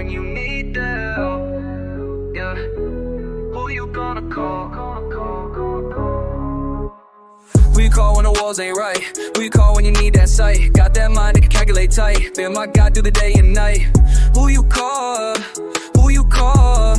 when you need them. Yeah, who you gonna call? Who you call when the walls ain't right? Who you call when you need that sight? Got that mind that can calculate tight. Been my God through the day and night. Who you call? Who you call?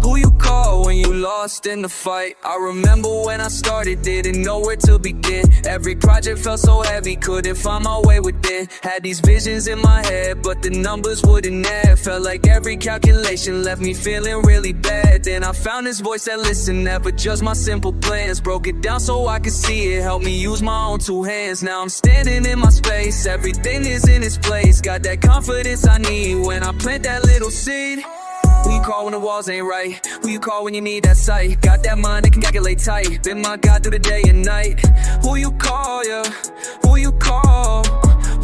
Who you call when you lost in the fight? I remember when I started, didn't know where to begin. Every project felt so heavy, couldn't find my way within. Had these visions in my head, but the numbers wouldn't add. Felt like every calculation left me feeling really bad. Then I found this voice that listened, never judged my simple plans. Broke it down so I could see it, helped me use my own two hands. Now I'm standing in my space, everything is in its place. Got that confidence I need when I plant that little seed. Who you call when the walls ain't right? Who you call when you need that sight? Got that mind that can calculate tight. Been my God through the day and night. Who you call, yeah? Who you call?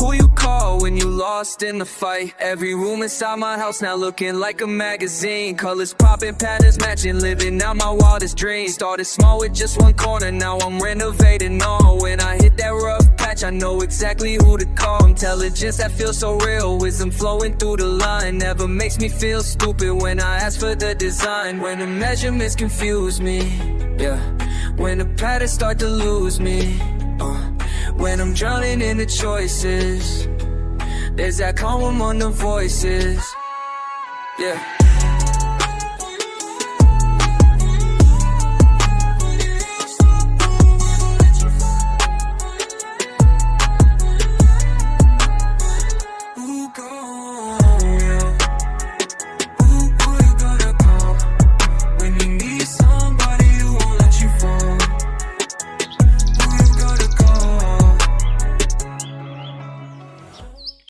Who you call when you lost in the fight? Every room inside my house now looking like a magazine. Colors popping, patterns matching, living out my wildest dreams. Started small with just one corner, now I'm renovating all. When I hit that rough patch, I know exactly who to call. Intelligence that feels so real, wisdom flowing through the line. Never makes me feel stupid when I ask for the design. When the measurements confuse me, yeah. When the patterns start to lose me, when I'm drowning in the choices, there's that calm among the voices, yeah.